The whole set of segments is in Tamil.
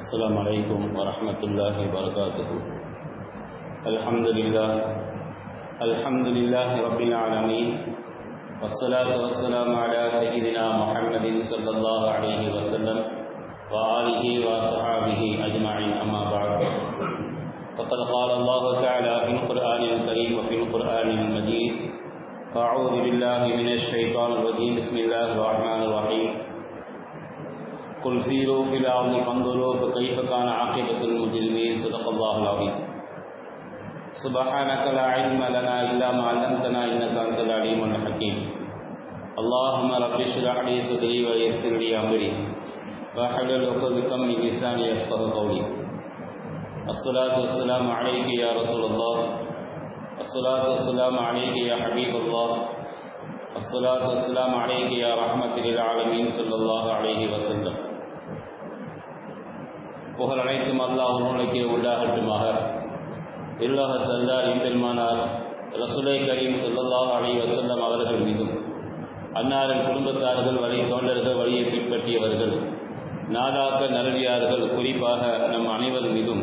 السلام عليكم ورحمة الله وبركاته. الحمد لله رب العالمين، والصلاة والسلام على سيدنا محمد صلى الله عليه وسلم وآله وصحابه أجمعين، أما بعد. فقد قال الله تعالى في القرآن الكريم وفي القرآن المجيد: أعوذ بالله من الشيطان الرجيم، بسم الله الرحمن الرحيم. قل سيروا في الأرض فانظروا كيف كان عاقبة المجرمين. صدق الله العظيم. سبحانك لا علم لنا إلا ما علمتنا إنك أنت العليم الحكيم. اللهم رب اشرح لي صدري ويسر لي أمري واحلل عقدة من لساني يفقهوا قولي. الصلاة والسلام عليك يا رسول الله، الصلاة والسلام عليك يا حبيب الله، الصلاة والسلام عليك يا رحمة للعالمين صلى الله عليه وسلم. புகழ் அனைத்தும் அல்லாஹ் ஒருவனுக்கே உண்டாகட்டுமாக. இல்லாஹ் சல்லார் எம்பெருமானார் ரசூலை கரீம் ஸல்லல்லாஹு அலைஹி வஸல்லம் அவர்கள் மீதும், அன்னாரின் குடும்பத்தார்கள், வழி தோன்றர்கள், வழியை பின்பற்றியவர்கள், நாதாக்க நரடியார்கள், குறிப்பாக நம் அனைவர் மீதும்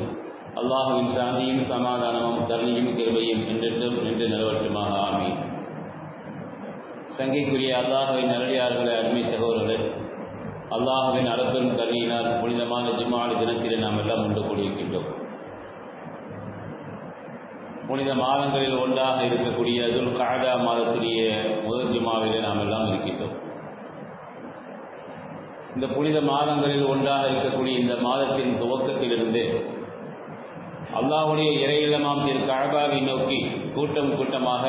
அல்லாஹுவின் சாந்தியும் சமாதானமும் கருணையும் கிருபையும் என்றென்றும் நின்று நிலவட்டுமாக. ஆமீன். சங்கைக்குரிய அல்லாஹுவின் நரடியார்களே, அருமை சகோதரர்களே, அல்லாஹுவின் அருட்பெரும் கருணையினால் புனிதமான ஜும்ஆ தினத்திலே நாம் எல்லாம் ஒன்று கூடியிருக்கின்றோம். புனித மாதங்களில் ஒன்றாக இருக்கக்கூடிய துல் கஅதா மாதத்துடைய முதல் ஜும்ஆவிலே நாம் எல்லாம் இருக்கின்றோம். இந்த புனித மாதங்களில் ஒன்றாக இருக்கக்கூடிய இந்த மாதத்தின் துவக்கத்திலிருந்து அல்லாஹ்வுடைய இறையில்லமாம் திரு கஅபாவை நோக்கி கூட்டம் கூட்டமாக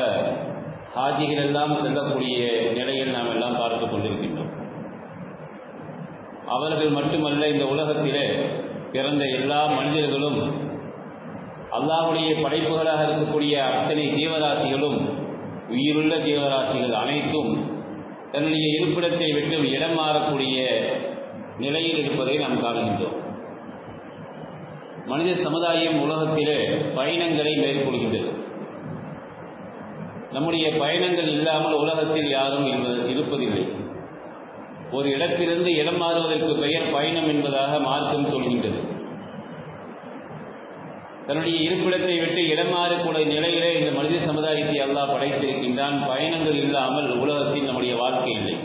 ஹாஜிகள் எல்லாம் செல்லக்கூடிய நிலையில் நாம் எல்லாம் பார்த்து கொண்டிருக்கின்றோம். அவர்கள் மட்டுமல்ல, இந்த உலகத்திலே பிறந்த எல்லா மனிதர்களும், அல்லாஹ்வுடைய படைப்புகளாக இருக்கக்கூடிய அத்தனை ஜீவராசிகளும், உயிருள்ள ஜீவராசிகள் அனைத்தும் தன்னுடைய இருப்பிடத்தை விட்டு இடம் மாறக்கூடிய நிலையில் இருப்பதை நாம் காணுகின்றோம். மனித சமுதாயம் உலகத்திலே பயணங்களை மேற்கொள்கின்றது. நம்முடைய பயணங்கள் இல்லாமல் உலகத்தில் யாரும் இருப்பதில்லை. ஒரு இடத்திலிருந்து இடம் மாறுவதற்கு பெயர் பயணம் என்பதாக மார்க்கம் சொல்கின்றது. தன்னுடைய இருப்பிடத்தை விட்டு இடம் மாறக்கூடிய நிலையிலே இந்த மனித சமுதாயத்தை அல்லாஹ் படைத்திருக்கின்றான். பயணங்கள் இல்லாமல் உலகத்தில் நம்முடைய வாழ்க்கை இல்லை.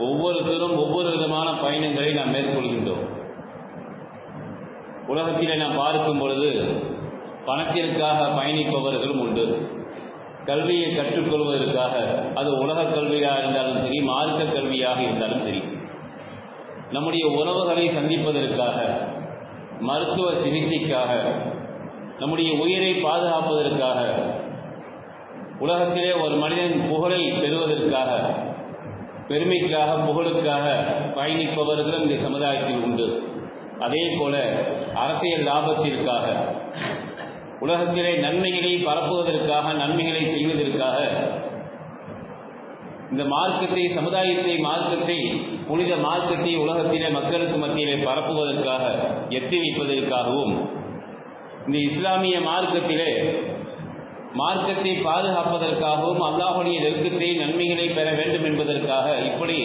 ஒவ்வொருத்தரும் ஒவ்வொரு விதமான பயணங்களை நாம் மேற்கொள்கின்றோம். உலகத்திலே நாம் பார்க்கும் பொழுது பணத்திற்காக பயணிப்பவர்களும் உண்டு. கல்வியை கற்றுக்கொள்வதற்காக, அது உலக கல்வியாக இருந்தாலும் சரி, மார்க்க கல்வியாக இருந்தாலும் சரி, நம்முடைய உறவுகளை சந்திப்பதற்காக, மருத்துவ சிகிச்சைக்காக, நம்முடைய உயிரை பாதுகாப்பதற்காக, உலகத்திலே ஒரு மனிதன் புகழை பெறுவதற்காக, பெருமைக்காக, புகழுக்காக பயணிப்பவர்களும் இந்த சமுதாயத்தில் உண்டு. அதே போல அரசியல் லாபத்திற்காக, உலகத்திலே நன்மைகளை பரப்புவதற்காக, நன்மைகளை செய்வதற்காக, இந்த மார்க்கத்தை, சமுதாயத்தை, மார்க்கத்தை, புனித மார்க்கத்தை உலகத்திலே மக்களுக்கு மத்தியிலே பரப்புவதற்காக, எத்தி வைப்பதற்காகவும், இந்த இஸ்லாமிய மார்க்கத்திலே மார்க்கத்தை பாதுகாப்பதற்காகவும், அல்லாஹ்வுடைய நெருக்கத்தை, நன்மைகளை பெற வேண்டும் என்பதற்காக, இப்படி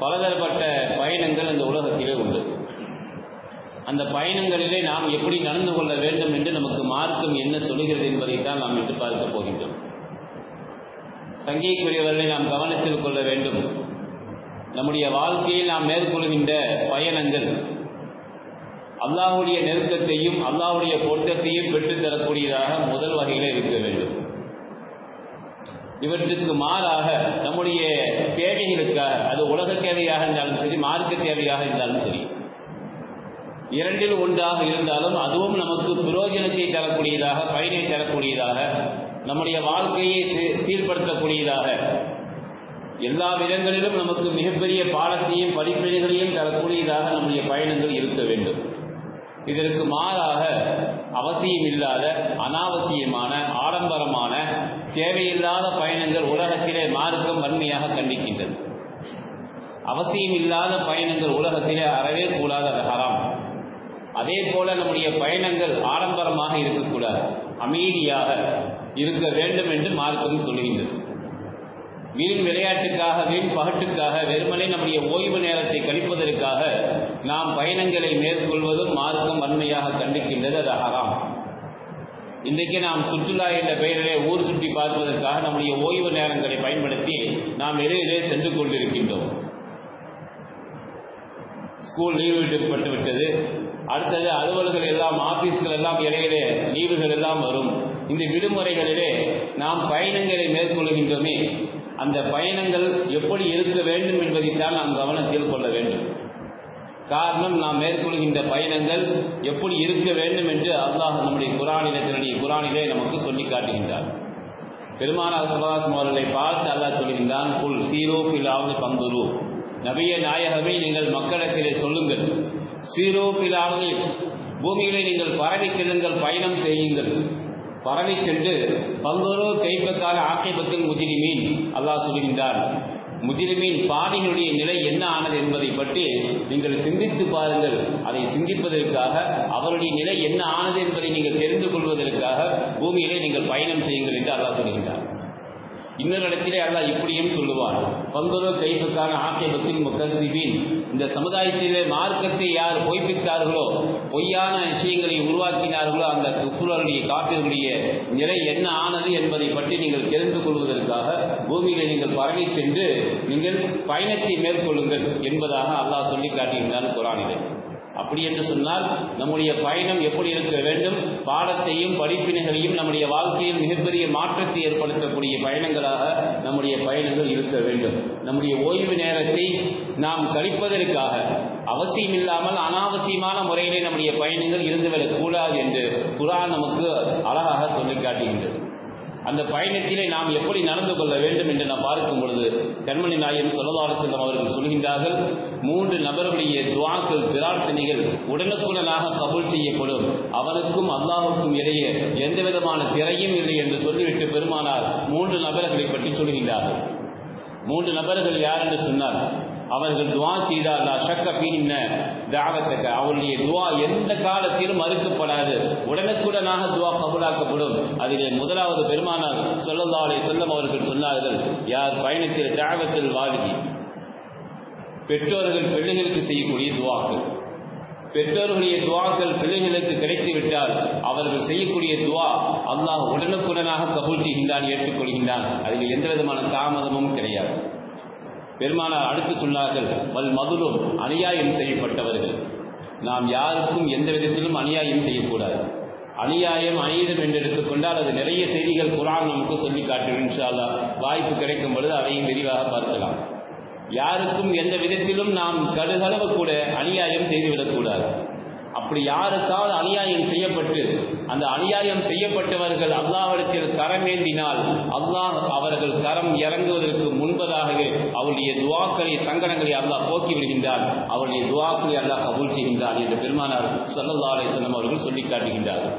பலதரப்பட்ட பயணங்கள் இந்த உலகத்திலே உண்டு. அந்த பயணங்களிலே நாம் எப்படி நடந்து கொள்ள வேண்டும் என்று நமக்கு மார்க்கம் என்ன சொல்லுகிறது என்பதைத்தான் நாம் இன்று பார்க்க போகின்றோம். சங்கைக்குரியவர்களை நாம் கவனத்தில் கொள்ள வேண்டும். நம்முடைய வாழ்க்கையில் நாம் மேற்கொள்கின்ற பயணங்கள் அல்லாஹ்வுடைய நெருக்கத்தையும் அல்லாஹ்வுடைய பொருத்தத்தையும் பெற்றுத்தரக்கூடியதாக முதல் வகையில் இருக்க வேண்டும். இவற்றுக்கு மாறாக நம்முடைய தேவைகளுக்காக, அது உலக தேவையாக இருந்தாலும் சரி, மார்க்க தேவையாக இருந்தாலும் சரி, இரண்டில் ஒன்றாக இருந்தாலும் அதுவும் நமக்கு பிரயோஜனத்தை தரக்கூடியதாக, பயனை தரக்கூடியதாக, நம்முடைய வாழ்க்கையை சீர்படுத்தக்கூடியதாக, எல்லா விதங்களிலும் நமக்கு மிகப்பெரிய பாடத்தையும் படிப்பினைகளையும் தரக்கூடியதாக நம்முடைய பயணங்கள் இருக்க வேண்டும். இதற்கு மாறாக அவசியம் இல்லாத, அனாவசியமான, ஆடம்பரமான, தேவையில்லாத பயணங்கள் உலகத்திலே மார்க்கம் வன்மையாக கண்டிக்கின்றது. அவசியம் இல்லாத பயணங்கள் உலகத்திலே அறவே கூடாது, அது ஹராம். அதே போல நம்முடைய பயணங்கள் ஆடம்பரமாக இருக்கக்கூடாது, அமைதியாக இருக்க வேண்டும் என்று மார்க்கம் சொல்கின்றது. வீண் விளையாட்டுக்காக, வீண் பகட்டுக்காக, வெறுமனே நம்முடைய ஓய்வு நேரத்தை கழிப்பதற்காக நாம் பயணங்களை மேற்கொள்வதும் மார்க்கம் வன்மையாக கண்டிக்கின்றது. அது ஹராம். இன்றைக்கு நாம் சுற்றுலா என்ற பெயரிலே ஊர் சுற்றி பார்ப்பதற்காக நம்முடைய ஓய்வு நேரங்களை பயன்படுத்தி நாம் இடையிலே சென்று கொண்டிருக்கின்றோம். ஸ்கூல் லீவு விட்டுப்பட்டு விட்டது. அடுத்தது அலுவலர்கள் எல்லாம், ஆபீஸ்கள் எல்லாம் இடையிலே லீவுகள் எல்லாம் வரும். இந்த விடுமுறைகளிலே நாம் பயணங்களை மேற்கொள்கின்றோமே, அந்த பயணங்கள் எப்படி இருக்க வேண்டும் என்பதைத்தான் நாம் கவனத்தில் கொள்ள வேண்டும். காரணம், நாம் மேற்கொள்கின்ற பயணங்கள் எப்படி இருக்க வேண்டும் என்று அல்லாஹ் நம்முடைய குர்ஆனிலே நமக்கு சொல்லி காட்டுகின்றார். பெருமானார் ஸல்லல்லாஹு அலைஹி வஸல்லம் அவர்களை பார்த்து அல்லாஹ் சொல்கின்றான், குல் சீரோ ஃபில் அர்தி ஃபந்துரு. நபியே நாயகமே, நீங்கள் மக்களிடத்திலே சொல்லுங்கள், சீரோ ஃபில் அர்தி, பூமியிலே நீங்கள் பரவி செல்லுங்கள், பயணம் செய்யுங்கள். பரவி சென்று ஃபந்துரு கைஃபகான ஆகிபத்துல் முஜ்ரிமீன், அல்லாஹ் சொல்கின்றார், முஜ்ரிமீன் பாவிகளுடைய நிலை என்ன ஆனது என்பதை பற்றி நீங்கள் சிந்தித்து பாருங்கள். அதை சிந்திப்பதற்காக, அவருடைய நிலை என்ன ஆனது என்பதை நீங்கள் தெரிந்து கொள்வதற்காக பூமியிலே நீங்கள் பயணம் செய்யுங்கள் என்று அல்லாஹ் சொல்கின்றார். இன்னொரு இடத்திலே அல்லாஹ் இப்படியும் சொல்லுவார், பந்துரு கைஃபகான ஆகிபத்துல் முகஸிபீன். இந்த சமுதாயத்திலே மார்க்கத்தை யார் பொய்ப்பித்தார்களோ, பொய்யான விஷயங்களை உருவாக்கினார்களோ, அந்த குஃபர்களுடைய காபிர்களுடைய நிலை என்ன ஆனது என்பதை பற்றி நீங்கள் தெரிந்து கொள்வதற்காக பூமியிலே நீங்கள் பரவி சென்று நீங்கள் பயணத்தை மேற்கொள்ளுங்கள் என்பதாக அல்லாஹ் சொல்லி காட்டுகின்றான் குர்ஆனிலே. அப்படி என்று சொன்னால் நம்முடைய பயணம் எப்படி இருக்க வேண்டும், பாடத்தையும் படிப்பினைகளையும் நம்முடைய வாழ்க்கையில் மிகப்பெரிய மாற்றத்தை ஏற்படுத்தக்கூடிய பயணங்களாக நம்முடைய பயணங்கள் இருக்க வேண்டும். நம்முடைய ஓய்வு நேரத்தை நாம் கழிப்பதற்காக அவசியமில்லாமல் அனாவசியமான முறையிலே நம்முடைய பயணங்கள் இருந்துவிடக்கூடாது என்று குர்ஆன் நமக்கு அழகாக சொல்லி காட்டுகின்றது. அந்த பயணத்திலே நாம் எப்படி நடந்து கொள்ள வேண்டும் என்று நாம் பார்க்கும் பொழுது கண்மணி நாயகம் ஸல்லல்லாஹு அலைஹி வஸல்லம் அவர்கள் சொல்கின்றார்கள், 3 நபர்களுடைய துஆக்கள், பிரார்த்தனைகள் உடனுக்குடனாக கபூல் செய்யப்படும். அவனுக்கும் அல்லாஹ்வுக்கும் இடையே எந்த விதமான திரையும் இல்லை என்று சொல்லிவிட்டு பெருமானார் 3 நபர்களை பற்றி சொல்கின்றார்கள். 3 நபர்கள் யார் என்று சொன்னார், அவர்கள் துஆ செய்தால் லா ஷக்க ஃபீஹின்ன தஅவத்தக, அவருடைய துஆ எந்த காலத்திலும் மறுக்கப்படாது, உடனுக்குடனாக துஆ கபூலாக்கப்படும். அதிலே முதலாவது பெருமானார் ஸல்லல்லாஹு அலைஹி வஸல்லம் அவர்கள் சொன்னார்கள், யார் பயணத்தில் தஅவத்துல் வாலிதி, பெற்றோர்கள் பிள்ளைகளுக்கு செய்யக்கூடிய துஆக்கள், பெற்றோர்களுடைய துஆக்கள் பிள்ளைகளுக்கு கிடைத்துவிட்டால் அவர்கள் செய்யக்கூடிய துஆ அல்லாஹ் உடனுக்குடனாக கபூல் செய்கின்றான், ஏற்றுக்கொள்கின்றான். அதில் எந்த விதமான தாமதமும் கிடையாது. பெருமானார் அடுத்து சொன்னார்கள், வல் மதுலும், அநியாயம் செய்யப்பட்டவர்கள். நாம் யாருக்கும் எந்த விதத்திலும் அநியாயம் செய்யக்கூடாது. அநியாயம், அநீதம் என்று எடுத்துக்கொண்டால் அது நிறைய செய்திகள் குர்ஆன் நமக்கு சொல்லி காட்டும். இன்ஷா அல்லாஹ் வாய்ப்பு கிடைக்கும் பொழுது அதையும் விரிவாக பார்க்கலாம். யாருக்கும் எந்த விதத்திலும் நாம் கடுகளவு கூட அநியாயம் செய்துவிடக்கூடாது. அப்படி யாருக்காவது அநியாயம் செய்யப்பட்டு அந்த அநியாயம் செய்யப்பட்டவர்கள் அல்லாஹ்விடத்தில் கரமேந்தினால் அல்லாஹ் அவர்கள் கரம் இறங்குவதற்கு முன்பதாகவே அவருடைய துஆக்களை, சங்கடங்களை அல்லாஹ் போக்கி விடுகின்றான், அவருடைய துஆக்களை அல்லாஹ் கபூல் செய்கின்றான் என்று பெருமானார் ஸல்லல்லாஹு அலைஹி வஸல்லம் அவர்கள் சொல்லி காட்டுகின்றார்கள்.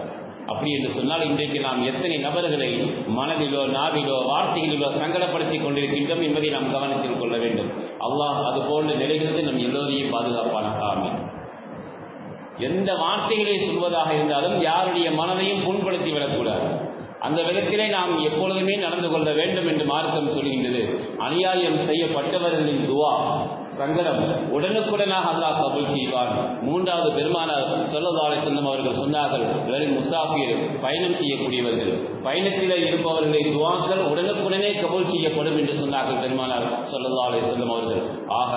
அப்படி என்று சொன்னால் இன்றைக்கு நாம் எத்தனை நபர்களை மனதிலோ, நாவிலோ, வார்த்தைகளிலோ சங்கடப்படுத்தி கொண்டிருக்கின்றோம் என்பதை நாம் கவனத்தில் கொள்ள வேண்டும். அல்லாஹ் அது போன்ற நிலைகளுக்கு நம் எல்லோரையும் பாதுகாப்பானாக. ஆமீன். எந்த வார்த்தைகளை சொல்வதாக இருந்தாலும் யாருடைய மனதையும் புண்படுத்தி விடக்கூடாது. அந்த விதத்திலே நாம் எப்பொழுதுமே நடந்து கொள்ள வேண்டும் என்று மார்க்கம் சொல்கின்றது. அநியாயம் செய்யப்பட்டவர்களின் துஆ, சங்கடம் உடனுக்குடனாக அல்லாஹ் கபூல் செய்வான். 3வது பெருமானார் ஸல்லல்லாஹு அலைஹி வஸல்லம் அவர்கள் சொன்னார்கள், வெறும் முசாஃபிர், பயணம் செய்யக்கூடியவர்கள், பயணத்திலே இருப்பவர்களின் துஆக்கள் உடனுக்குடனே கபூல் செய்யப்படும் என்று சொன்னார்கள் பெருமானார் ஸல்லல்லாஹு அலைஹி வஸல்லம் அவர்கள். ஆக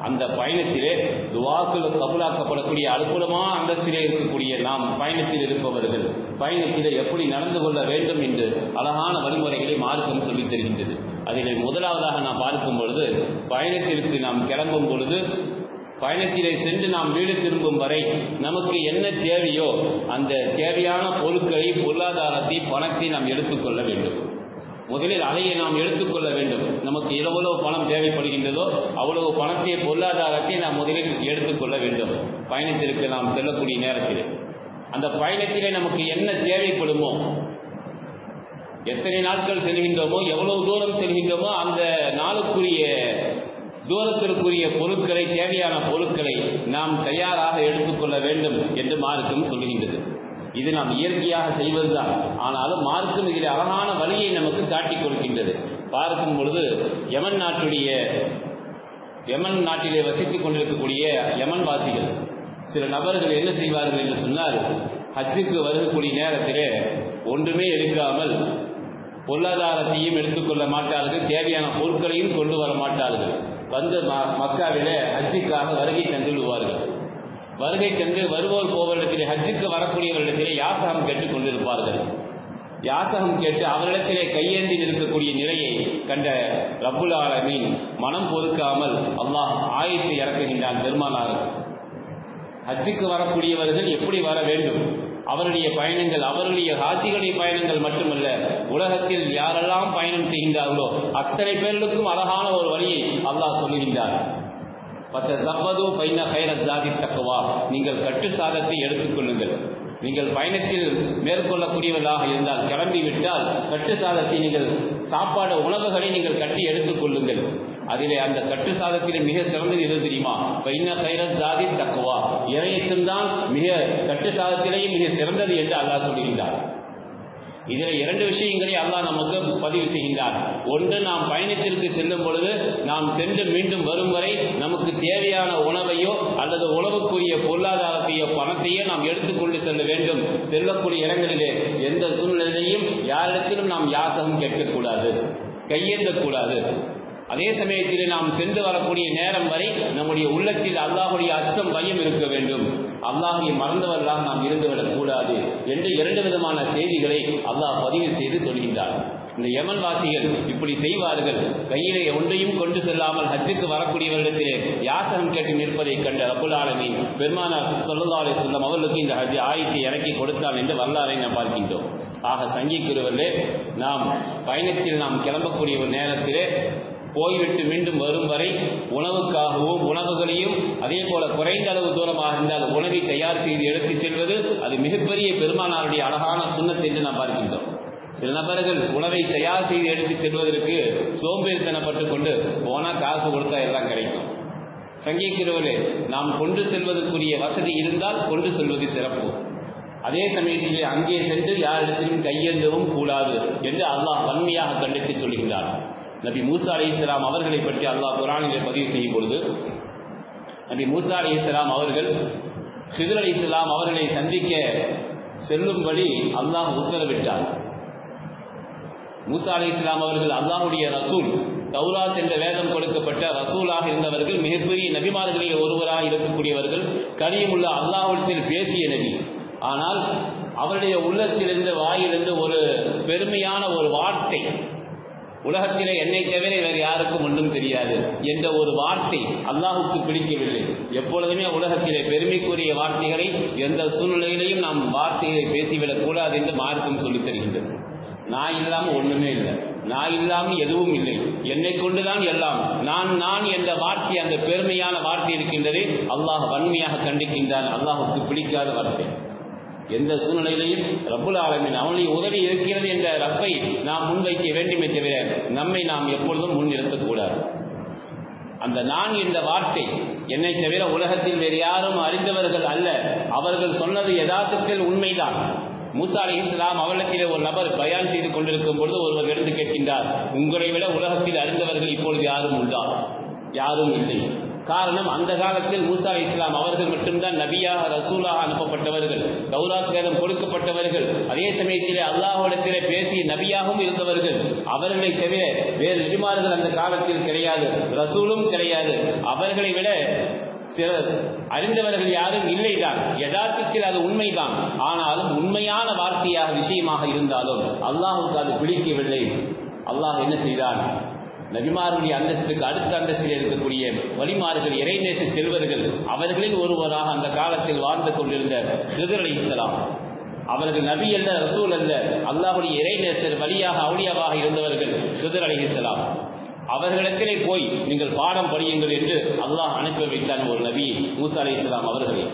அந்த பயணத்திலே துஆக்கள் கபூலாக்கப்படக்கூடிய அற்புதமான அந்தஸ்திலே இருக்கக்கூடிய நாம் பயணத்தில் இருப்பவர்கள் பயணத்திலே எப்படி நடந்து கொள்ள வேண்டும் என்று அழகான வழிமுறைகளை மார்க்கம் சொல்லித் தருகின்றது. அதிலே முதலாவதாக நாம் பார்க்கும் பொழுது, பயணத்திற்கு நாம் கிளம்பும் பொழுது, பயணத்திலே சென்று நாம் வீடு திரும்பும் வரை நமக்கு என்ன தேவையோ அந்த தேவையான பொருட்களை, பொருளாதாரத்தை, பணத்தை நாம் எடுத்துக்கொள்ள வேண்டும். முதலில் அதையை நாம் எடுத்துக்கொள்ள வேண்டும். நமக்கு எவ்வளவு பணம் தேவைப்படுகின்றதோ அவ்வளவு பணத்தை, பொருளாதாரத்தை நாம் முதலில் எடுத்துக்கொள்ள வேண்டும். பயணத்திற்கு நாம் செல்லக்கூடிய நேரத்தில் அந்த பயணத்திலே நமக்கு என்ன தேவைப்படுமோ, எத்தனை நாட்கள் செல்கின்றோமோ, எவ்வளவு தூரம் செல்கின்றோமோ அந்த நாளுக்குரிய தூரத்திற்குரிய பொருட்களை, தேவையான பொருட்களை நாம் தயாராக எடுத்துக்கொள்ள வேண்டும் என்று மார்க்கம் சொல்கின்றது. இது நாம் இயற்கையாக செய்வதுதான். ஆனாலும் மார்க்கம் இதில் அழகான வழியை நமக்கு காட்டிக் கொடுக்கின்றது. பார்க்கும் பொழுது யமன் நாட்டுடைய யமன் நாட்டிலே வசித்துக் கொண்டிருக்கக்கூடிய யமன் வாசிகள் சில நபர்கள் என்ன செய்வார்கள் என்று சொன்னால், ஹஜ்ஜுக்கு வரக்கூடிய நேரத்திலே ஒன்றுமே எடுக்காமல் பொருளாதாரத்தையும் எடுத்துக்கொள்ள மாட்டார்கள், தேவையான பொருட்களையும் கொண்டு வர மாட்டார்கள். வந்து மக்காவிலே ஹஜ்ஜுக்காக வருகை தந்து விடுவார்கள். வருகை தந்து வருவோர் போவரிடத்திலே, ஹஜ்ஜுக்கு வரக்கூடியவரிடத்திலே யாசகம் கேட்டுக் கொண்டிருப்பார்கள். யாசகம் கேட்டு அவரிடத்திலே கையேந்தி இருக்கக்கூடிய நிலையை கண்ட ரப்புல் ஆலமீன் மனம் பொறுக்காமல் அல்லாஹ் ஆயத்தை இறக்குகின்றான் பெருமானார். ஹஜ்ஜுக்கு வரக்கூடியவர்கள் எப்படி வர வேண்டும், அவருடைய பயணங்கள், அவருடைய ஹாஜிகளுடைய பயணங்கள் மட்டுமல்ல, உலகத்தில் யாரெல்லாம் பயணம் செய்கின்றார்களோ அத்தனை பேர்களுக்கும் அழகான ஒரு வழியை அல்லாஹ் சொல்லுகின்றார். நீங்கள் கட்டு சாதத்தை எடுத்துக் கொள்ளுங்கள். நீங்கள் பயணத்தில் மேற்கொள்ளக்கூடியவர்களாக இருந்தால், கிளம்பிவிட்டால் கட்டு சாதத்தை நீங்கள் சாப்பாடு உணவுகளை நீங்கள் கட்டி எடுத்துக் கொள்ளுங்கள். அதிலே அந்த கட்டு சாதத்திலே மிக சிறந்தது எது தெரியுமா? பைன கைரத் ஜாதி தக்குவா, இறையச்சம்தான் மிக கட்டு சாதத்திலேயே மிக சிறந்தது என்று அல்லாஹ் சொல்கின்றார். இதில் இரண்டு விஷயங்களை அல்லாஹ் நமக்கு பதிவு செய்கின்றார். ஒன்று, நாம் பயணத்திற்கு செல்லும் பொழுது நாம் சென்று மீண்டும் வரும் வரை நமக்கு தேவையான உணவையோ அல்லது உணவுக்குரிய பொருளாதாரத்தையோ பணத்தையோ நாம் எடுத்துக்கொண்டு செல்ல வேண்டும். செல்லக்கூடிய இடங்களிலே எந்த சூழ்நிலையிலையும் யாரிடத்திலும் நாம் யாசகம் கேட்கக்கூடாது, கையேந்தக்கூடாது. அதே சமயத்தில் நாம் சென்று வரக்கூடிய நேரம் வரை நம்முடைய உள்ளத்தில் அல்லாஹுடைய அச்சம், பயம் இருக்க வேண்டும். அல்லாஹை மறந்தவர்களாக நாம் இருந்துவிடக் கூடாது என்று இரண்டு விதமான செய்திகளை அல்லாஹ் பதிவு செய்து சொல்கின்றார். இந்த யமன் வாசிகள் இப்படி செய்வார்கள். கையிலே ஒன்றையும் கொண்டு செல்லாமல் ஹஜ்ஜுக்கு வரக்கூடியவர்களிடத்திலே யாசகம் கேட்டு நிற்பதை கண்ட ரப்புல் ஆலமீன் பெருமானார் ஸல்லல்லாஹு அலைஹி வஸல்லம் அவர்களுக்கு இந்த ஹஜ் ஆயத்தை இறக்கி கொடுத்தான் என்று வரலாறை நாம் பார்க்கின்றோம். ஆக சங்கிக்கிறவர்களே, நாம் பயணத்தில் நாம் கிளம்பக்கூடிய ஒரு நேரத்திலே போய்விட்டு மீண்டும் வரும் வரை உணவுக்காகவும் உணவுகளையும் அதே போல குறைந்த அளவு தூரமாக இருந்தால் உணவை தயார் செய்து எடுத்துச் செல்வது அது மிகப்பெரிய பெருமானாருடைய அழகான சுன்னத் என்று நாம் பார்க்கின்றோம். சில நபர்கள் உணவை தயார் செய்து எடுத்துச் செல்வதற்கு சோம்பேறித்தனப்பட்டு கொண்டு போனால் காசு கொடுத்தா எல்லாம் கிடைக்கும். சங்கிக்கிறவர்களே, நாம் கொண்டு செல்வதற்குரிய வசதி இருந்தால் கொண்டு செல்வது சிறப்பு. அதே சமயத்திலே அங்கே சென்று யாரிடத்திலும் கையேந்தவும் கூடாது என்று அல்லாஹ் வன்மையாக கண்டித்து சொல்கின்றார். நபி மூசா அலைஹிஸ்ஸலாம் அவர்களை பற்றி அல்லாஹ் குர்ஆனிலே பதிவு செய்யும் பொழுது, நபி மூசா அலைஹிஸ்ஸலாம் அவர்கள் ஹித்ர் அலைஹிஸ்ஸலாம் அவர்களை சந்திக்க செல்லும்படி அல்லாஹ் உத்தரவிட்டார். மூசா அலைஹிஸ்ஸலாம் அவர்கள் அல்லாஹ்வுடைய ரசூல், தௌராத் என்ற வேதம் கொடுக்கப்பட்ட ரசூலாக இருந்தவர்கள், மிகப்பெரிய நபிமார்களில் ஒருவராக இருக்கக்கூடியவர்கள், கனியுமுள்ள அல்லாஹ்விடத்தில் பேசிய நபி. ஆனால் அவருடைய உள்ளத்திலிருந்து வாயிலிருந்து ஒரு பெருமையான ஒரு வார்த்தை, உலகத்திலே என்னை தவிர வேறு யாருக்கும் ஒன்றும் தெரியாது என்ற ஒரு வார்த்தை அல்லாஹுக்கு பிடிக்கவில்லை. எப்பொழுதுமே உலகத்திலே பெருமைக்குரிய வார்த்தைகளை எந்த சூழ்நிலையிலையும் நாம் வார்த்தைகளை பேசிவிடக் கூடாது என்று மார்க்கம் சொல்லித் தருகின்றது. நான் இல்லாமல் ஒண்ணுமே இல்லை, நான் இல்லாமல் எதுவும் இல்லை, என்னை கொண்டுதான் எல்லாம், நான் என்ற வார்த்தை, அந்த பெருமையான வார்த்தை இருக்கின்றது, அல்லாஹ் வன்மையாக கண்டிக்கின்றான். அல்லாஹுக்கு பிடிக்காத வார்த்தை. எந்த சூழ்நிலையிலையும் ரப்புல் ஆலமீன் அவனுடைய உதவி இருக்கிறது என்ற ரப்பை நாம் முன்வைக்க வேண்டுமே தவிர நம்மை நாம் எப்பொழுதும் முன்னிறுத்தக்கூடாது. அந்த நான் என்ற வார்த்தை, என்னை தவிர உலகத்தில் வேறு யாரும் அறிந்தவர்கள் அல்ல, அவர்கள் சொன்னது யதார்த்தத்தில் உண்மைதான். மூசா அலைஹிஸ்ஸலாம் அவர்களிடத்திலே ஒரு நபர் பயான் செய்து கொண்டிருக்கும் பொழுது ஒருவர் எடுத்து கேட்கின்றார், உங்களை விட உலகத்தில் அறிந்தவர்கள் இப்பொழுது யாரும் உண்டா? யாரும் இல்லை. காரணம், அந்த காலத்தில் மூசா அலைஹிஸ்ஸலாம் அவர்கள் மட்டும்தான் நபியாக ரசூலாக அனுப்பப்பட்டவர்கள், தௌராத் வேதம் கொடுக்கப்பட்டவர்கள், அதே சமயத்திலே அல்லாஹ்விடத்திலே பேசிய நபியாகவும் இருந்தவர்கள். அவர்களை தவிர வேறு நபிமார்கள் அந்த காலத்தில் கிடையாது, ரசூலும் கிடையாது. அவர்களை விட சிலர் அறிந்தவர்கள் யாரும் இல்லைதான். யதார்த்தத்தில் அது உண்மைதான். ஆனாலும் உண்மையான வார்த்தையாக விஷயமாக இருந்தாலும் அல்லாஹுக்கு அது பிடிக்கவில்லை. அல்லாஹ் என்ன செய்தான்? நபிமாருடைய அந்தஸ்துக்கு அடுத்த அந்தஸ்தில் இருக்கக்கூடிய வலிமார்கள், இறைநேச செல்வர்கள், அவர்களில் ஒருவராக அந்த காலத்தில் வாழ்ந்து கொண்டிருந்த ஹித்ர் அலைஹிஸ்ஸலாம், அவர்கள் நபி அல்ல, ரசூல் அல்ல, அல்லாஹ்வுடைய இறைநேசர், வலியாக அவுலியாவாக இருந்தவர்கள் ஹித்ர் அலைஹிஸ்ஸலாம். அவர்களிடத்திலே போய் நீங்கள் பாடம் படியுங்கள் என்று அல்லாஹ் அனுப்பி வைத்தான் ஒரு நபி மூசா அலைஹிஸ்ஸலாம் அவர்களை.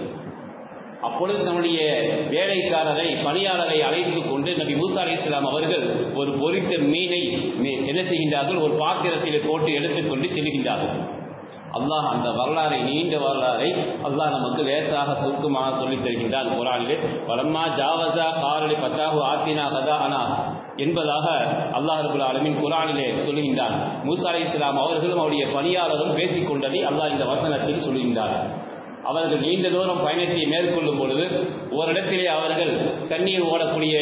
அப்பொழுது தன்னுடைய வேலைக்காரரை, பணியாளரை அழைத்துக் கொண்டு நபி மூசா அலைஹிஸ்ஸலாம் அவர்கள் ஒரு பொரித்த மீனை என்ன செய்கின்றார்கள், ஒரு பாத்திரத்தில் போட்டு எடுத்துக்கொண்டு செல்கின்றார்கள். அல்லாஹ் அந்த வரலாறை, நீண்ட வரலாறை அல்லாஹ் நமக்கு லேசாக சுருக்கமாக சொல்லித் தருகின்றான் குர்ஆனிலே. வலம்மா ஜாவஸா காலலி பத்தாஹு ஆத்தினா கதாஅனா என்பதாக அல்லாஹ் ரப்பல் ஆலமீன் குர்ஆனிலே சொல்கின்றார். மூசா அலைஹிஸ்ஸலாம் அவர்களும் அவருடைய பணியாளரும் பேசிக்கொண்டதை அல்லாஹ் இந்த வசனத்தில் சொல்கின்றார். அவர்கள் நீண்ட தூரம் பயணத்தை மேற்கொள்ளும் பொழுது ஓரிடத்திலே அவர்கள் தண்ணீர் ஓடக்கூடிய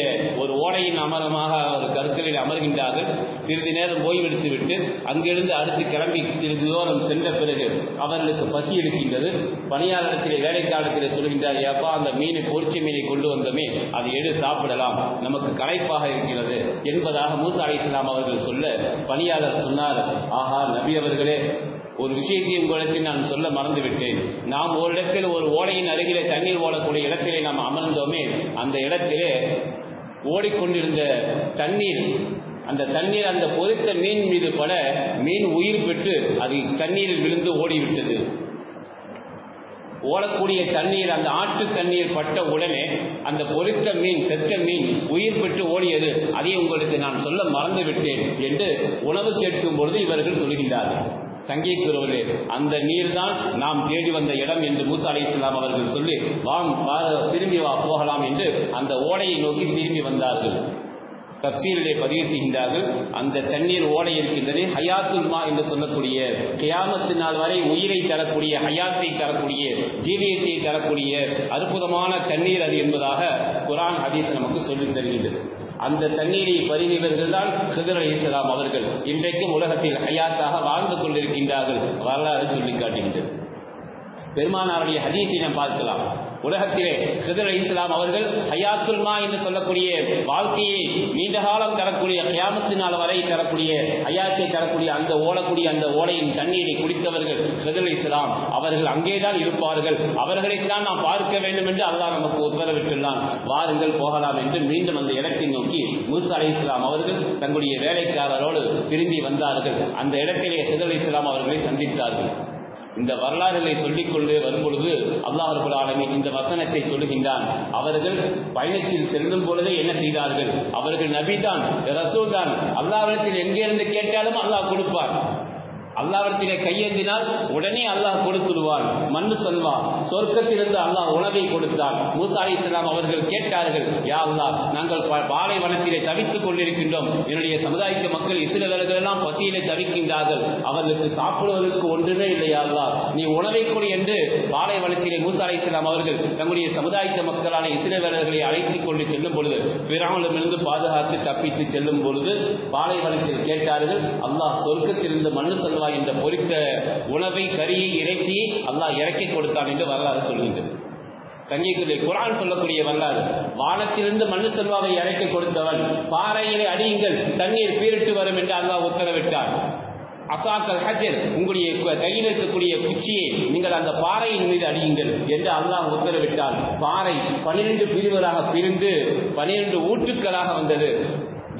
ஒரு ஓடையின் அமரமாக அவர் கருக்களில் அமர்கின்றார்கள். சிறிது நேரம் ஓய்வெடுத்து விட்டு அங்கிருந்து அடுத்து கிளம்பி சிறிது தூரம் சென்ற பிறகு அவர்களுக்கு பசி எடுக்கின்றது. பணியாளரிடத்திலே வேலைக்காலத்திலே சொல்கின்றார், ஏப்பா அந்த மீனை பொரிச்ச மீனை கொண்டு வந்தோமே அதை எடு சாப்பிடலாம், நமக்கு களைப்பாக இருக்கிறது என்பதாக மூசா அலைஹிஸ்ஸலாம் அவர்கள் சொல்ல பணியாளர் சொன்னார், ஆஹா நபி அவர்களே, ஒரு விஷயத்தை உங்களுக்கு நான் சொல்ல மறந்துவிட்டேன். நாம் ஒரு இடத்தில் ஒரு ஓடையின் அருகிலே தண்ணீர் ஓடக்கூடிய இடத்திலே நாம் அமர்ந்தோமே, அந்த இடத்திலே ஓடிக்கொண்டிருந்த தண்ணீர் அந்த பொரித்த மீன் மீது பட மீன் உயிர் பெற்று அது தண்ணீரில் விழுந்து ஓடிவிட்டது. ஓடக்கூடிய தண்ணீர் அந்த ஆற்று தண்ணீர் பட்ட உடனே அந்த பொரித்த மீன் செத்த மீன் உயிர் பெற்று ஓடியது, அதை உங்களுக்கு நான் சொல்ல மறந்து விட்டேன் என்று உணவு கேட்கும் பொழுது இவர்கள் சொல்கின்றார்கள். சங்கிக்குறவர்களே, அந்த நீர் தான் நாம் தேடி வந்த இடம் என்று மூசா அலைஹிஸ்ஸலாம் அவர்கள் சொல்லி திரும்பி வா போகலாம் என்று அந்த ஓடையை நோக்கி திரும்பி வந்தார்கள். தஃசீரிலே பதிவு செய்கின்றார்கள், அந்த தண்ணீர் ஓடை இருக்கின்றது ஹயாத்துல் மா என்று சொல்லக்கூடிய கியாமத்து நாள் வரை உயிரை தரக்கூடிய, ஹயாத்தை தரக்கூடிய, ஜீவியத்தை தரக்கூடிய அற்புதமான தண்ணீர் அது என்பதாக குர்ஆன் ஹதீஸ் நமக்கு சொல்லித் தருகின்றது. அந்த தண்ணீரை பருகியவர்கள் தான் ஹிதர் அலைஹிஸ்ஸலாம் அவர்கள் இன்றைக்கும் உலகத்தில் ஹயாத்தாக வாழ்ந்து கொண்டிருக்கின்றார்கள். வரலாறு சொல்லி காட்டுகின்றது. பெருமானாருடைய ஹதீஸை நாம் பார்க்கலாம். உலகத்திலே ஹிதர் அலைஹிஸ்ஸலாம் அவர்கள் ஹயாத்துல் மா என்று சொல்லக்கூடிய வாழ்க்கையை நீண்ட காலம் தரக்கூடிய, கியாமத்து நாள் வரை தரக்கூடிய, ஹயாத்தை தரக்கூடிய அந்த ஓடக்கூடிய அந்த ஓடையின் தண்ணீரை குடித்தவர்கள் ஹிதர் அலைஹிஸ்ஸலாம் அவர்கள் அங்கேதான் இருப்பார்கள். அவர்களைத்தான் நாம் பார்க்க வேண்டும் என்று அல்லாஹ் நமக்கு உத்தரவிட்டுள்ளான். வாருங்கள் போகலாம் என்று மீண்டும் அந்த இடத்தை நோக்கி மூசா அலைஹிஸ்ஸலாம் அவர்கள் தங்களுடைய வேலைக்காரரோடு திரும்பி வந்தார்கள். அந்த இடத்திலே ஹிதர் அலைஹிஸ்ஸலாம் அவர்களை சந்தித்தார்கள். இந்த வரலாறுகளை சொல்லிக் கொண்டு வரும்பொழுது அல்லாஹ் ரப்பல் ஆலமீன் இந்த வசனத்தை சொல்லுகின்றான். அவர்கள் பயணத்தில் செல்லும் பொழுதே என்ன செய்தார்கள்? அவர்கள் நபிதான், ரசூல் தான். அல்லாஹ்விடத்தில் எங்கிருந்து கேட்டாலும் அல்லாஹ் கொடுப்பார். அல்லாஹ்விடத்திலே கையேந்தினால் உடனே அல்லாஹ் கொடுத்துடுவான். மண்ணு சொல்வான். சொர்க்கத்திலிருந்து அல்லாஹ் உணவை கொடுத்தான். மூசா அலைஹிஸ்ஸலாம் அவர்கள் கேட்டார்கள், யா அல்லாஹ், நாங்கள் பாலைவனத்திலே தவித்துக் கொண்டிருக்கின்றோம். என்னுடைய சமுதாயத்து மக்கள் இஸ்ரவேலர்கள் எல்லாம் பசியிலே தவிக்கின்றார்கள். அவர்களுக்கு சாப்பிடுவதற்கு ஒன்றுமே இல்லையா அல்லாஹ், நீ உணவை கொடு என்று பாலைவனத்திலே மூசா அலைஹிஸ்ஸலாம் அவர்கள் தங்களுடைய சமுதாயத்து மக்களான இஸ்ரவேலர்களை அழைத்துக் கொண்டு செல்லும் பொழுது, பிர்அவுனிடமிருந்து பாதுகாத்து தப்பித்து செல்லும் பொழுது பாலைவனத்தில் கேட்டார்கள், அல்லாஹ் சொர்க்கத்திலிருந்து மண்ணு சொல்வான் என்ற பொரித்த உணவை, கறியை, இறைச்சியை அல்லாஹ் இறக்கி கொடுத்தான் என்று வரலாறு சொல்கின்றது. சங்கீதத்திலே குர்ஆன் சொல்லக்கூடிய வரலாறு, வானத்திலிருந்து மண்ணு செல்வாவை இறக்கி கொடுத்தவன், பாறையிலே அடியுங்கள் தண்ணீர் பீரிட்டு வரும் என்று அல்லாஹ் உத்தரவிட்டார். அசாக்கல் ஹஜர், உங்களுடைய கையில் இருக்கக்கூடிய குச்சியை நீங்கள் அந்த பாறையின் மீது அடியுங்கள் என்று அல்லாஹ் உத்தரவிட்டார். பாறை 12 பிரிவுகளாக பிரிந்து 12 ஊற்றுக்களாக வந்தது.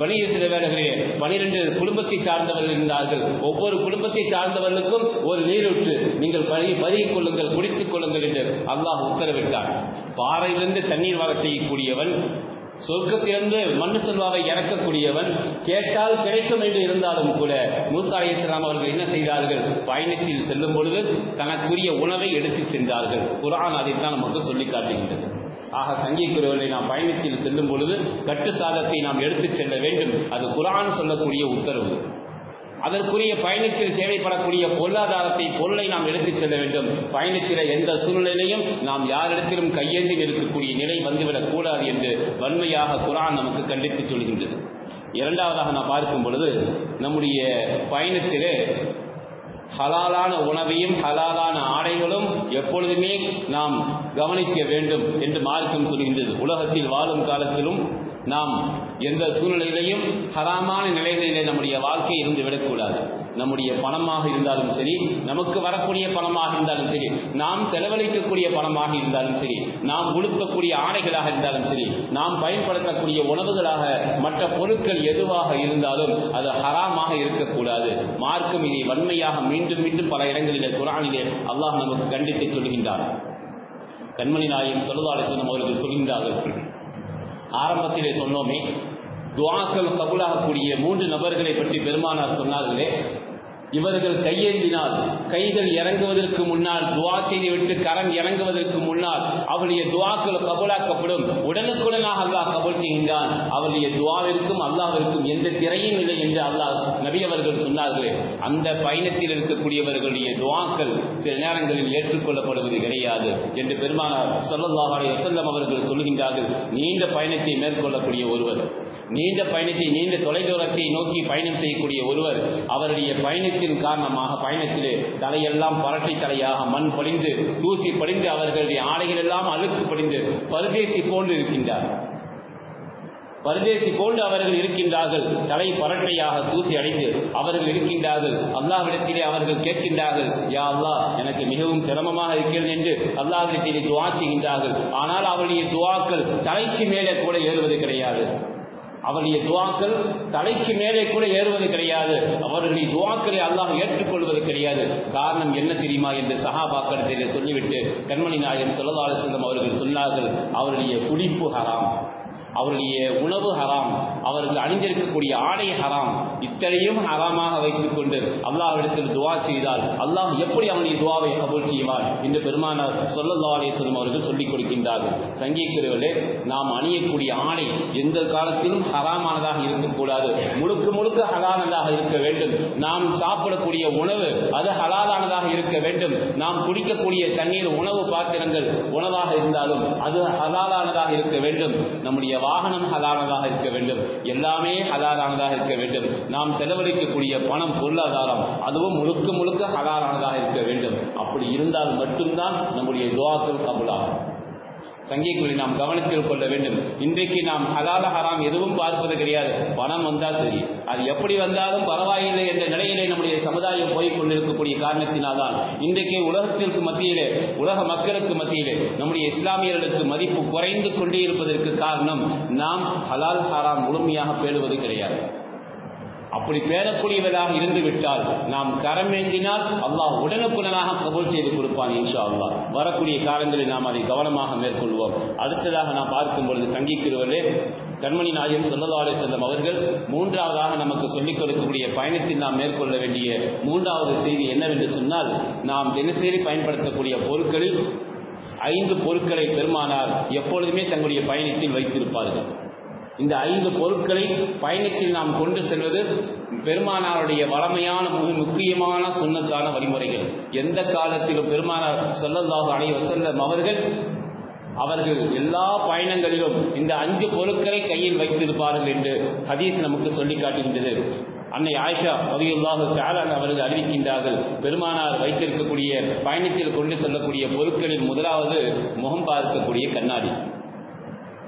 பனி இஸ்ரவேலர்களே 12 குடும்பத்தை சார்ந்தவர்கள் இருந்தார்கள். ஒவ்வொரு குடும்பத்தை சார்ந்தவர்களுக்கும் ஒரு நீரூற்று நீங்கள் பருகிக் கொள்ளுங்கள், குடித்துக் கொள்ளுங்கள் என்று அல்லாஹ் உத்தரவிட்டார். பாறையிலிருந்து தண்ணீர் வர செய்யக்கூடியவன், சொர்க்கத்திலிருந்து மண்ணு செல்வாவை இறக்கக்கூடியவன், கேட்டால் கிடைக்கும் என்று இருந்தாலும் கூட மூசா அலைஹிஸ்ஸலாம் அவர்கள் என்ன செய்தார்கள்? பயணத்தில் செல்லும் பொழுது தனக்குரிய உணவை எடுத்துச் சென்றார்கள். குர்ஆன் அதைத்தான் நமக்கு சொல்லி காட்டுகின்றது. ஆக சங்கிக்குரியவர்களை நாம் பயணத்தில் செல்லும் பொழுது கட்டு சாதத்தை நாம் எடுத்துச் செல்ல வேண்டும். அது குர்ஆன் சொல்லக்கூடிய உத்தரவு. அதற்குரிய பயணத்தில் தேவைப்படக்கூடிய பொருளை நாம் எடுத்துச் செல்ல வேண்டும். பயணத்தில் எந்த சூழ்நிலையிலும் நாம் யாரிடத்திலும் கையேந்தி இருக்கக்கூடிய நிலை வந்துவிடக் கூடாது என்று வன்மையாக குர்ஆன் நமக்கு கண்டித்து சொல்கின்றது. இரண்டாவதாக நாம் பார்க்கும் பொழுது நம்முடைய பயணத்திலே ஹலாலான உணவையும் ஹலாலான ஆடைகளும் எப்பொழுதுமே நாம் கவனிக்க வேண்டும் என்று மார்க்கம் சொல்கின்றது. உலகத்தில் வாழும் காலத்திலும் நாம் எந்த சூழ்நிலையிலையும் ஹராமான நிலைகளிலே நம்முடைய வாழ்க்கை இருந்து விடக்கூடாது. நம்முடைய பணமாக இருந்தாலும் சரி, நமக்கு வரக்கூடிய பணமாக இருந்தாலும் சரி, நாம் செலவழிக்கக்கூடிய பணமாக இருந்தாலும் சரி, நாம் உடுத்தக்கூடிய ஆடைகளாக இருந்தாலும் சரி, நாம் பயன்படுத்தக்கூடிய உணவுகளாக மற்ற பொருட்கள் எதுவாக இருந்தாலும் அது ஹராமாக இருக்கக்கூடாது. மார்க்கம் இதை வன்மையாக மீண்டும் மீண்டும் பல இடங்களிலே குர்ஆனிலே அல்லாஹ் நமக்கு கண்டித்து சொல்கின்றார். கண்மணி நாயகம் ஸல்லல்லாஹு அலைஹி வஸல்லம் அவர்கள் சொல்கின்றார்கள், ஆரம்பத்திலே சொன்னோமே துஆக்கள் கபூலாகக்கூடிய 3 நபர்களை பற்றி பெருமானார் சொன்னார்களே, இவர்கள் கையேந்தினால் கைகள் இறங்குவதற்கு முன்னால் துவா செய்துவிட்டு கரம் இறங்குவதற்கு முன்னால் அவருடைய துவாக்கள் கபூலாக்கப்படும். உடனுக்குடனாக அல்லாஹ் கபூல் செய்கின்றான். அவருடைய துவாவிற்கும் அல்லாஹ்விற்கும் எந்த திரையும் இல்லை என்று அல்லாஹ் நபி அவர்கள் சொன்னார்களே, அந்த பயணத்தில் இருக்கக்கூடியவர்களுடைய துவாக்கள் சில நேரங்களில் ஏற்றுக்கொள்ளப்படுவது கிடையாது என்று பெருமானார் ஸல்லல்லாஹு அலைஹி வஸல்லம் அவர்கள் சொல்கின்றார்கள். நீண்ட பயணத்தை மேற்கொள்ளக்கூடிய ஒருவர், நீண்ட பயணத்தை, நீண்ட தொலைதூரத்தை நோக்கி பயணம் செய்யக்கூடிய ஒருவர், அவருடைய பயணத்தின் காரணமாக பயணத்திலே தலையெல்லாம் பரட்டை தலையாக மண் படிந்து தூசி படிந்து அவர்களுடைய ஆடைகள் எல்லாம் அழுக்கு படிந்து பரதேசி போன்று இருக்கின்றார். பரதேசி போன்று அவர்கள் இருக்கின்றார்கள். தலை பரட்டையாக தூசி அடைந்து அவர்கள் இருக்கின்றார்கள். அல்லாஹ்விடத்திலே அவர்கள் கேட்கின்றார்கள், யா அல்லாஹ், எனக்கு மிகவும் சிரமமாக இருக்கிறது என்று அல்லாஹ்விடத்திலே துஆ செய்கின்றார்கள். ஆனால் அவருடைய துஆக்கள் தலைக்கு மேலே கூட ஏறுவது கிடையாது. அவருடைய துஆக்கள் தலைக்கு மேலே கூட ஏறுவது கிடையாது. அவர்களுடைய துஆக்களை அல்லாஹ் ஏற்றுக்கொள்வது கிடையாது. காரணம் என்ன தெரியுமா என்று சஹாபாக்களிடத்திலே சொல்லிவிட்டு கண்மணி நாயகம் ஸல்லல்லாஹு அலைஹி வஸல்லம் அவர்கள் சொன்னார்கள், அவருடைய குடிப்பு ஹராம், அவருடைய உணவு ஹராம், அவர்கள் அணிந்திருக்கக்கூடிய ஆடை ஹராம். இத்தனையும் ஹராமாக வைத்துக் கொண்டு அல்லாஹ்விடத்தில் துஆ செய்தால் அல்லாஹ் எப்படி அவனுடைய துஆவை கபூல் செய்வான் என்று பெருமானார் ஸல்லல்லாஹு அலைஹி வஸல்லம் அவர்கள் சொல்லிக் கொடுக்கின்றார்கள். சங்கீதர்களே, நாம் அணியக்கூடிய ஆடை எந்த காலத்திலும் ஹராமானதாக இருக்கக்கூடாது. முழுக்க முழுக்க ஹலாலானதாக இருக்க வேண்டும். நாம் சாப்பிடக்கூடிய உணவு அது ஹலாலானதாக இருக்க வேண்டும். நாம் குடிக்கக்கூடிய தண்ணீர், உணவு பாத்திரங்கள் உணவாக இருந்தாலும் அது ஹலாலானதாக இருக்க வேண்டும். நம்முடைய வாகனம் ஹலாலானதாக இருக்க வேண்டும். எல்லாமே ஹலாலானதாக இருக்க வேண்டும். நாம் செலவழிக்கக்கூடிய பணம், பொருளாதாரம் அதுவும் முழுக்க முழுக்க ஹலாலானதாக இருக்க வேண்டும். அப்படி இருந்தால் மட்டும்தான் நம்முடைய துஆக்கள் கபூலாகும். சங்கீதங்களை நாம் கவனத்தில் கொள்ள வேண்டும். இன்றைக்கு நாம் ஹலால ஹராம் எதுவும் பார்ப்பது கிடையாது. பணம் வந்தால் சரி, அது எப்படி வந்தாலும் பரவாயில்லை என்ற நிலையிலே நம்முடைய சமுதாயம் போய் கொண்டிருக்கக்கூடிய காரணத்தினால்தான் இன்றைக்கு உலகத்திற்கு மத்தியிலே, உலக மக்களுக்கு மத்தியிலே நம்முடைய இஸ்லாமியர்களுக்கு மதிப்பு குறைந்து கொண்டே இருப்பதற்கு காரணம் நாம் ஹலால் ஹராம் முழுமையாக பேணுவது கிடையாது. அப்படி பேரக்கூடியவராக இருந்து விட்டால் நாம் கரமேந்தினால் அல்லாஹ் உடனுக்குடனாக கபூல் செய்து கொடுப்பான் இன்ஷா அல்லாஹ். வரக்கூடிய காலங்களில் நாம் அதை கவனமாக மேற்கொள்வோம். அடுத்ததாக நாம் பார்க்கும் பொழுது சங்கீக்கிறவர்களே, கண்மணி நாயகம் ஸல்லல்லாஹு அலைஹி வஸல்லம் அவர்கள் மூன்றாவதாக நமக்கு சொல்லிக் கொடுக்கக்கூடிய பயணத்தில் நாம் மேற்கொள்ள வேண்டிய மூன்றாவது செய்தி என்னவென்று சொன்னால், நாம் தினசரி பயன்படுத்தக்கூடிய பொருட்களில் 5 பொருட்களை பெருமானார் எப்பொழுதுமே தங்களுடைய பயணத்தில் வைத்திருப்பார்கள். இந்த 5 பொருட்களை பயணத்தில் நாம் கொண்டு செல்வது பெருமானாருடைய வளமையான முக்கியமான சுன்னத்தான வழிமுறைகள். எந்த காலத்திலும் பெருமானார் ஸல்லல்லாஹு அலைஹி வஸல்லம் அவர்கள் எல்லா பயணங்களிலும் இந்த 5 பொருட்களை கையில் வைத்திருப்பார்கள் என்று ஹதீஸ் நமக்கு சொல்லி காட்டுகின்றது. அன்னை ஆயிஷா ரலியல்லாஹு தஆலா அவர்கள் அறிவிக்கின்றார்கள், பெருமானார் வைத்திருக்கக்கூடிய பயணத்தில் கொண்டு செல்லக்கூடிய பொருட்களில் முதலாவது முகம் பார்க்கக்கூடிய கண்ணாடி.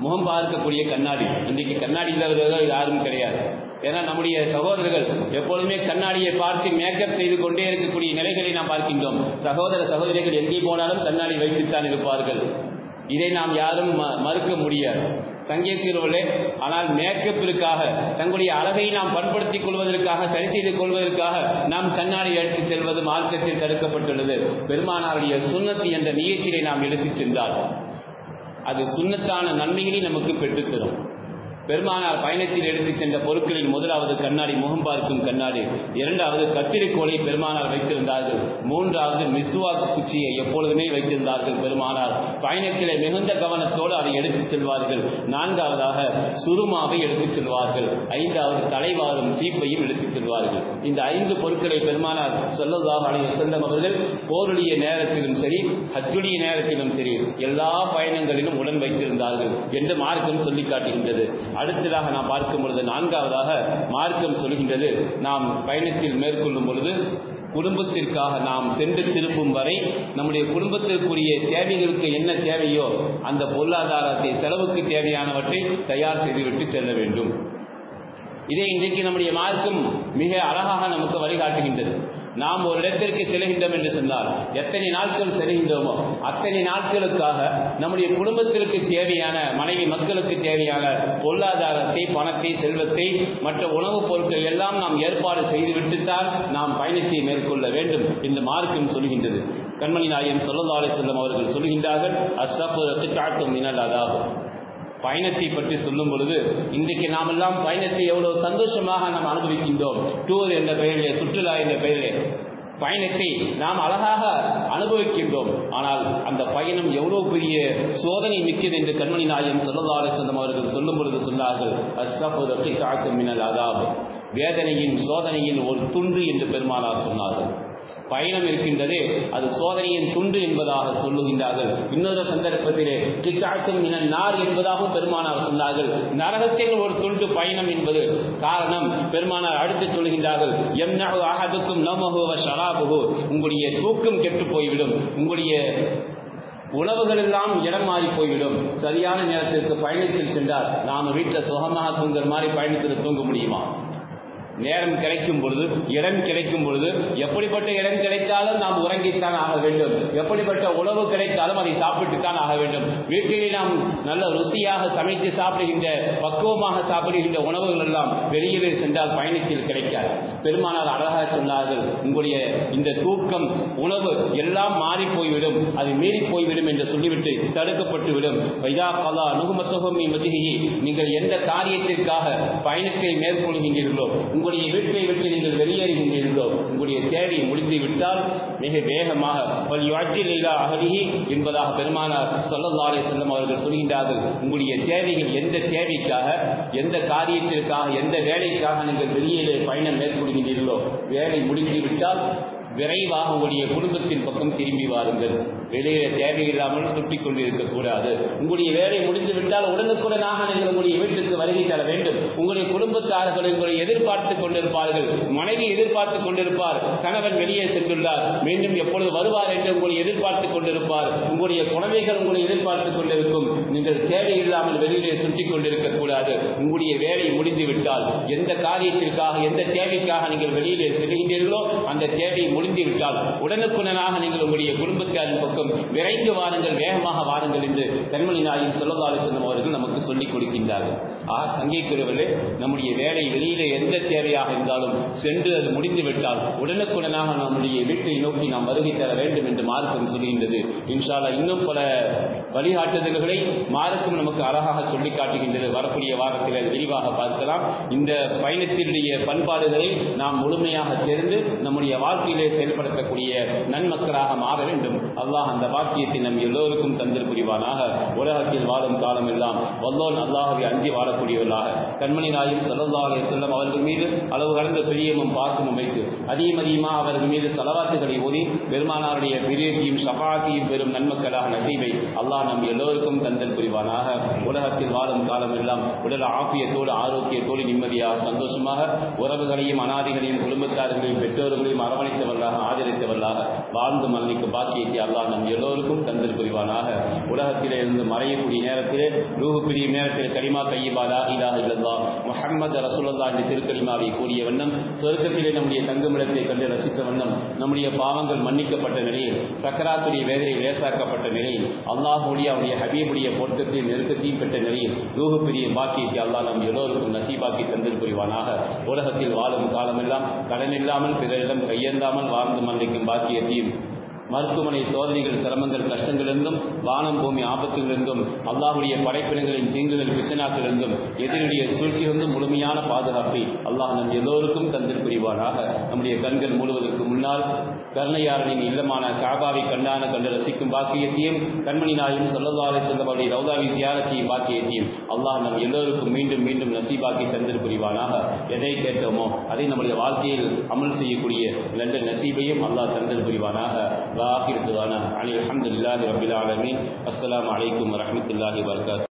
முகம் பார்க்கக்கூடிய கண்ணாடி. இன்றைக்கு கண்ணாடி இல்லாதவர்கள் யாரும் கிடையாது. ஏன்னா நம்முடைய சகோதரர்கள் எப்பொழுதுமே கண்ணாடியை பார்த்து மேக்கப் செய்து கொண்டே இருக்கக்கூடிய நிலைகளை நாம் பார்க்கின்றோம். சகோதர சகோதரிகள் எங்கே போனாலும் கண்ணாடி வைத்துத்தான் இருப்பார்கள். இதை நாம் யாரும் மறுக்க முடியாது. சங்கீதத்திலே ஆனால் மேக்கப்பிற்காக, தங்களுடைய அழகை நாம் பண்படுத்திக் கொள்வதற்காக, சரி செய்து கொள்வதற்காக நாம் கண்ணாடி எடுத்துச் செல்வது மார்க்கத்தில் தடுக்கப்பட்டுள்ளது. பெருமானாருடைய சுன்னத் என்ற நியத்திலே நாம் எடுத்துச் சென்றால் அது சுன்னத்தான நன்மைகளை நமக்கு பெற்றுத்தரும். பெருமானார் பயணத்தில் எடுத்துச் சென்ற பொருட்களில் முதலாவது கண்ணாடி, முகம் பார்க்கும் கண்ணாடி. இரண்டாவது கத்திரிக்கோலை பெருமானார் வைத்திருந்தார்கள். மூன்றாவது மிஸ்வாக் குச்சியை எப்பொழுதுமே வைத்திருந்தார்கள் பெருமானார். பயணத்திலே மிகுந்த கவனத்தோடு அதை எடுத்துச் செல்வார்கள். நான்காவதாக சுருமாவை எடுத்துச் செல்வார்கள். ஐந்தாவது தலைவாரும் சீப்பையும் எடுத்துச் செல்வார்கள். இந்த 5 பொருட்களை பெருமானார் ஸல்லல்லாஹு அலைஹி வஸல்லம் அவர்கள் போருடைய நேரத்திலும் சரி, ஹஜ்ஜுடைய நேரத்திலும் சரி, எல்லா பயணங்களிலும் உடன் வைத்திருந்தார்கள் என்று மார்க்கம் சொல்லி காட்டுகின்றது. அடுத்ததாக நாம் பார்க்கும் பொழுது நான்காவதாக மார்க்கம் சொல்கின்றது, நாம் பயணத்தில் மேற்கொள்ளும் பொழுது குடும்பத்திற்காக நாம் சென்று திரும்பும் வரை நம்முடைய குடும்பத்திற்குரிய தேவைகளுக்கு என்ன தேவையோ அந்த பொருளாதாரத்தை, செலவுக்கு தேவையானவற்றை தயார் செய்துவிட்டு செல்ல வேண்டும். இதை இன்றைக்கு நம்முடைய மார்க்கம் மிக அழகாக நமக்கு வழிகாட்டுகின்றது. நாம் ஒரு இடத்திற்கு செல்கின்றோம் என்று சொன்னால் எத்தனை நாட்கள் செல்கின்றோமோ அத்தனை நாட்களுக்காக நம்முடைய குடும்பத்திற்கு தேவையான, மனைவி மக்களுக்கு தேவையான பொருளாதாரத்தை, பணத்தை, செல்வத்தை, மற்ற உணவுப் பொருட்கள் எல்லாம் நாம் ஏற்பாடு செய்துவிட்டுத்தான் நாம் பயணத்தை மேற்கொள்ள வேண்டும் என்று மார்க்கம் சொல்கின்றது. கண்மணி நாயகம் ஸல்லல்லாஹு அலைஹி வஸல்லம் அவர்கள் சொல்கின்றார்கள், அஸ்ஸஃபரு கித்அத்தும் மினல் அதாப். பயணத்தை பற்றி சொல்லும் பொழுது இன்றைக்கு நாம் எல்லாம் பயணத்தை எவ்வளவு சந்தோஷமாக நாம் அனுபவிக்கின்றோம். டூர் என்ற பெயரிலே, சுற்றுலா என்ற பெயரிலே பயணத்தை நாம் அழகாக அனுபவிக்கின்றோம். ஆனால் அந்த பயணம் எவ்வளவு பெரிய சோதனை மிக்கது என்று கண்மணி நாயகம் ஸல்லல்லாஹு அலைஹி வஸல்லம் அவர்கள் சொல்லும் பொழுது சொன்னார்கள், அஸ்ஸஃபரு கிதாஅத்தும் மினல் அஸாப், வேதனையின் சோதனையின் ஒரு துண்டு என்று பெருமானார் சொன்னார்கள். பயணம் இருக்கின்றதே அது சோதனையின் துண்டு என்பதாக சொல்லுகின்றார்கள். இன்னொரு சந்தர்ப்பத்திலே கிதாஅத்தும் மினன் நார் என்பதாகவும் பெருமானார் சொன்னார்கள். நரகத்தில் ஒரு துண்டு பயணம் என்பது காரணம். பெருமானார் அடுத்து சொல்கின்றார்கள், யம்னஉ அஹதுக்கும் நௌமஹு வ ஷராபஹு, உங்களுடைய தூக்கம் கெட்டு போய்விடும், உங்களுடைய உணவுகள் எல்லாம் இடம் மாறி போய்விடும். சரியான நேரத்திற்கு பயணத்தில் சென்றால் நாம் வீட்டில் சுகமாக தூங்குற மாதிரி பயணத்தில் தூங்க முடியுமா? நேரம் கிடைக்கும் பொழுது, இடம் கிடைக்கும் பொழுது, எப்படிப்பட்ட இடம் கிடைத்தாலும் நாம் உறங்கித்தான் ஆக வேண்டும். எப்படிப்பட்ட உணவு கிடைத்தாலும் அதை சாப்பிட்டுத்தான் ஆக வேண்டும். வீட்டிலே நாம் நல்ல ருசியாக சமைத்து சாப்பிடுகின்ற, பக்குவமாக சாப்பிடுகின்ற உணவுகள் எல்லாம் வெளியிலே சென்றால் பயணத்தில் கிடைக்காது. பெருமானார் அழகாக சொன்னார்கள், உங்களுடைய இந்த தூக்கம், உணவு எல்லாம் மாறி போய்விடும், அது மீறி போய்விடும் என்று சொல்லிவிட்டு தடுக்கப்பட்டுவிடும். வைதா கலா அனுகுமத்தகம் மத்திகி, நீங்கள் எந்த காரியத்திற்காக பயணத்தை மேற்கொள்கின்றீர்களோ, உங்களுடைய வீட்டை விட்டு நீங்கள் வெளியேறுகின்றீர்களோ, உங்களுடைய தேவை முடிந்து விட்டால் மிக வேகமாக என்பதாக பெருமானார் ஸல்லல்லாஹு அலைஹி வஸல்லம் அவர்கள் சொல்கின்றார்கள். உங்களுடைய தேவைகள் எந்த தேவைக்காக, எந்த காரியத்திற்காக, எந்த வேலைக்காக நீங்கள் வெளியே பயணம் மேற்கொள்கின்றீர்களோ, வேலை முடித்து விட்டால் விரைவாக உங்களுடைய குடும்பத்தின் பக்கம் திரும்பி வாருங்கள். வெளியே தேவையில்லாமல் சுட்டிக் கொண்டு இருக்கக்கூடாது. உங்களுடைய வேலை முடிந்து விட்டால் உடனுக்குடனாக நீங்கள் உங்களுடைய வீட்டுக்கு வருகை தர வேண்டும். உங்களுடைய குடும்பத்தார்கள் உங்களை எதிர்பார்த்துக் கொண்டிருப்பார்கள். மனைவி எதிர்பார்த்துக் கொண்டிருப்பார், கணவன் வெளியே சென்றுள்ளார், மீண்டும் எப்பொழுது வருவார் என்று உங்களை எதிர்பார்த்துக் கொண்டிருப்பார். உங்களுடைய குழந்தைகள் உங்களை எதிர்பார்த்துக் கொண்டிருக்கும். நீங்கள் தேவையில்லாமல் வெளியிலே சுட்டிக் கொண்டிருக்கக்கூடாது. உங்களுடைய வேலை முடிந்து விட்டால், எந்த காரியத்திற்காக, எந்த தேவைக்காக நீங்கள் வெளியிலே செல்கின்றீர்களோ அந்த தேவை முடிந்து விட்டால் உடனுக்குடனாக நீங்கள் உங்களுடைய குடும்பத்தாரின் பக்கம் விரைந்து வாருங்கள், வேகமாக வாருங்கள் என்று கண்மணி நாயகம் ஸல்லல்லாஹு அலைஹி வஸல்லம் அவர்கள் நமக்கு சொல்லிக் கொடுக்கின்றார்கள். சங்கைக்குரியவர்களே, நம்முடைய வேலை வெளியிலே எந்த தேவையாக இருந்தாலும் சென்று அது முடிந்து விட்டால் உடனுக்குடனாக நம்முடைய வீட்டை நோக்கி நாம் வருகை தர வேண்டும் என்று மார்க்கம் சொல்கின்றது. இன்ஷா அல்லாஹ் இன்னும் பல வழிகாட்டுதல்களை மார்க்கம் நமக்கு அழகாக சொல்லி காட்டுகின்றது. வரக்கூடிய வாரத்தில் அது விரிவாக பார்க்கலாம். இந்த பயணத்தினுடைய பண்பாடுகளை நாம் முழுமையாக தெரிந்து நம்முடைய வாழ்க்கையிலே செயல்படுத்தக்கூடிய நன்மக்களாக மாற வேண்டும். அல்லாஹ் அந்த வாக்கியத்தை நம் எல்லோருக்கும் தந்தல் புரிவானாக. உலகத்தில் வாழும் காலம் எல்லாம் வல்லோன் அல்லாஹ்வை அஞ்சி வாழக்கூடியவர்களாக கண்மணி நாயகம் ஸல்லல்லாஹு அலைஹி வஸல்லம் அவர்கள் மீது அளவு கடந்த பிரியமும் பாசமும் வைத்து அதிகமாக அவர்கள் மீது ஸலவாத்துகளை ஓதி பெருமானாருடைய பிரியத்தையும் ஷஃபாஅத்தையும் பெறும் நன்மக்களாக நசீபை அல்லாஹ் நம் எல்லோருக்கும் தந்தல் புரிவானாக. உலகத்தில் வாழும் காலம் எல்லாம் உடல் ஆஃபியத்தோடு, ஆரோக்கியத்தோடு, நிம்மதியாக, சந்தோஷமாக உறவுகளையும், அனாதைகளையும், குடும்பத்தார்களையும், பெற்றோர்களையும் அரவணைத்தவர்களாக, ஆதரித்தவர்களாக வாழ்ந்து மரணிக்கும் பாக்கியத்தை அல்லாஹ் நம் எல்லோருக்கும் தந்தல் புரிவானாக. உலகத்திலே இருந்து மறையக்கூடிய நேரத்திலே, ரூஹு பிரியும் நேரத்தில் கலிமா தய்யிபா லா இலாஹ இல்லல்லாஹ் முஹம்மது ரசூலுல்லாஹ் என்ற திருக்கலிமாவை கூறிய வண்ணம் சொர்க்கத்திலே நம்முடைய தங்குமிடத்தை கண்டு ரசித்த வண்ணம் நம்முடைய பாவங்கள் மன்னிக்கப்பட்ட நிலையில், சக்கராத்துடைய வேதனை லேசாக்கப்பட்ட நிலையில், அல்லாஹ்வுடைய அவருடைய ஹபீபுடைய பொருத்தத்தையும் நெருக்கத்தையும் பெற்ற நிலையில் ரூஹு பிரியும் பாக்கியத்தை அல்லாஹ் நம் எல்லோருக்கும் நசீபாக்கி தந்தல் புரிவானாக. உலகத்தில் வாழும் காலமெல்லாம் கடன் இல்லாமல், பிறரிடம் கையேந்தாமல் வாழ்ந்து மன்னிக்கும் பாக்கியத்தையும், மருத்துவமனை சோதனைகள், சிரமங்கள், கஷ்டங்களிலிருந்தும், வானம் பூமி ஆபத்திலிருந்தும், அல்லாஹ்வுடைய படைப்பினங்களின் தீங்குகள், பித்தனாக்களிலிருந்தும், எதிரிடைய சூழ்ச்சியிலிருந்தும் முழுமையான பாதுகாப்பை அல்லாஹ் நம் எல்லோருக்கும் தந்தல் புரிவானாக. நம்முடைய கண்கள் மூடுவதற்கு முன்னால் கருணையாளனின் இல்லமான காபாவை கண்டான கண்டு ரசிக்கும் பாக்கியத்தையும், கண்மணி நாயகம் ஸல்லல்லாஹு அலைஹி வஸல்லம் அவருடைய ரௌதாவை தியானம் செய்யும் பாக்கியத்தையும் அல்லாஹ் நம் எல்லோருக்கும் மீண்டும் மீண்டும் நசீபாக்கி தந்தல் புரிவானாக. எதை கேட்டோமோ அதை நம்முடைய வாழ்க்கையில் அமல் செய்யக்கூடிய நல்ல நசீபையும் அல்லாஹ் தந்தல் புரிவானாக. وآخر دعوانا الحمد لله رب العالمين. السلام عليكم ورحمة الله وبركاته.